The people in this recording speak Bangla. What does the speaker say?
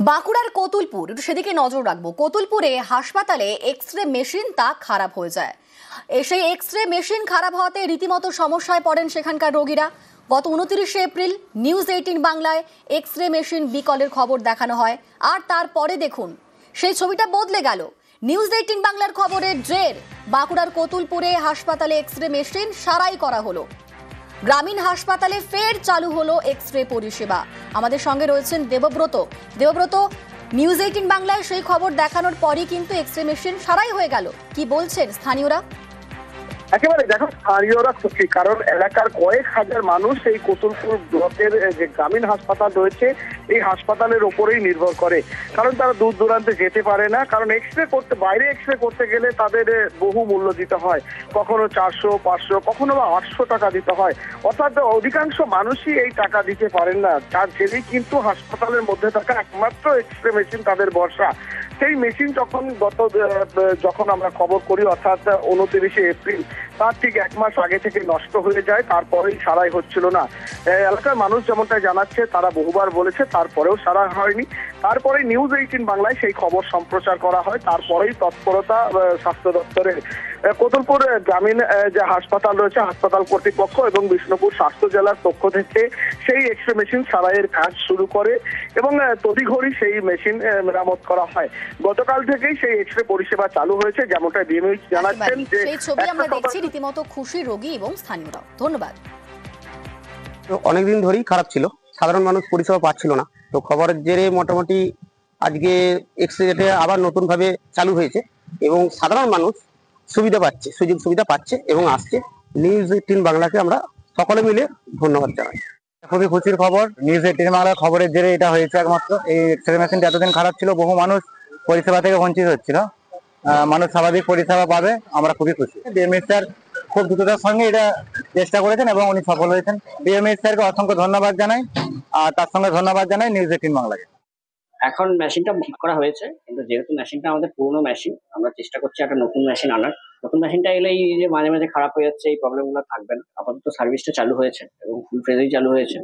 বাঁকুড়ার কতুলপুর, একটু সেদিকে নজর রাখবো। কতুলপুরে হাসপাতালে এক্স রে মেশিন তা খারাপ হয়ে যায়। সেই এক্স রে মেশিন খারাপ হওয়াতে রীতিমতো সমস্যায় পড়েন সেখানকার রোগীরা। গত 29শে এপ্রিল নিউজ 18 বাংলায় এক্স রে মেশিন বিকলের খবর দেখানো হয়, আর তারপরে দেখুন সেই ছবিটা বদলে গেল। নিউজ 18 বাংলার খবরের জের বাঁকুড়ার কতুলপুরে হাসপাতালে এক্স রে মেশিন সারাই করা হলো। গ্রামীণ হাসপাতালে ফের চালু হলো এক্স রে পরিষেবা। আমাদের সঙ্গে রয়েছেন দেবব্রত। নিউজ 18 বাংলায় সেই খবর দেখানোর পরই কিন্তু এক্স রে মেশিন সারাই হয়ে গেল, কি বলছেন স্থানীয়রা? একেবারে দেখো, স্থানীয়রা খুশি, কারণ এলাকার কয়েক হাজার মানুষ এই কতুলপুর ব্লকের যে গ্রামীণ হাসপাতাল রয়েছে এই হাসপাতালের ওপরেই নির্ভর করে। কারণ তারা দূর দূরান্তে যেতে পারে না, কারণ বাইরে এক্স রে করতে গেলে তাদের বহু মূল্য দিতে হয়, কখনো 400-500, কখনো বা 800 টাকা দিতে হয়। অর্থাৎ অধিকাংশ মানুষই এই টাকা দিতে পারেন না, তার জেরেই কিন্তু হাসপাতালের মধ্যে থাকা একমাত্র এক্স রে মেশিন তাদের ভরসা। সেই মেশিন যখন আমরা খবর করি, অর্থাৎ 29শে এপ্রিল, তার ঠিক 1 মাস আগে থেকে নষ্ট হয়ে যায়, তারপরেই সারাই হচ্ছিল না। এলাকার মানুষ যেমনটা জানাচ্ছে, তারা বহুবার বলেছে, তারপরেও সারা হয়নি। তারপরে নিউজ 18 বাংলায় সেই খবর সম্প্রচার করা হয়, তারপরেই তৎপরতা স্বাস্থ্য দপ্তরের। কতুলপুর গ্রামীণ যে হাসপাতাল রয়েছে, হাসপাতাল কর্তৃপক্ষ এবং বিষ্ণুপুর স্বাস্থ্য জেলার পক্ষ থেকে সেই এক্স রে মেশিন সারাইয়ের কাজ শুরু করে এবং তড়িঘড়ি সেই মেশিন মেরামত করা হয়। গতকাল থেকেই সেই এক্স রে পরিষেবা চালু হয়েছে, যেমনটা ডিএমএইচ জানাচ্ছেন। যে সেই ছবি আমরা দেখছি, রীতিমতো খুশি রোগী এবং স্থানীয়রা। ধন্যবাদ। অনেকদিন ধরেই খারাপ ছিল, সাধারণ মানুষ পরিষেবা পাচ্ছিল না। তো খবরের জেরে মোটামুটি আজকে এক্স রে আবার নতুন ভাবে চালু হয়েছে এবং সাধারণ মানুষ সুবিধা পাচ্ছে, সুযোগ সুবিধা পাচ্ছে এবং আসছে। নিউজ 18 বাংলাকে আমরা সকলে মিলে ধন্যবাদ জানাই। খুবই খুশির খবর, নিউজ 18 বাংলার খবরের জেরে এটা হয়েছে একমাত্র। এই এক্স রে মেশিনটা এতদিন খারাপ ছিল, বহু মানুষ পরিষেবা থেকে বঞ্চিত হচ্ছিল। মানুষ স্বাভাবিক পরিষেবা পাবে, আমরা খুবই খুশি। ডিএমএইচ স্যার খুব দ্রুততার সঙ্গে এটা চেষ্টা করেছেন এবং উনি সফল হয়েছেন। ডিএমএইচ স্যারকে অসংখ্য ধন্যবাদ জানাই, আর তার সঙ্গে ধন্যবাদ জানাই নিউজ 18 বাংলাকে। এখন মেশিনটা ঠিক করা হয়েছে, কিন্তু যেহেতু মেশিনটা আমাদের পুরোনো মেশিন, আমরা চেষ্টা করছি একটা নতুন মেশিন আনার। নতুন মেশিনটা এলে এই যে মাঝে মাঝে খারাপ হয়ে যাচ্ছে, এই প্রবলেম গুলো থাকবে না। আপাতত সার্ভিসটা চালু হয়েছে এবং ফুল ফ্রেজেই চালু হয়েছে।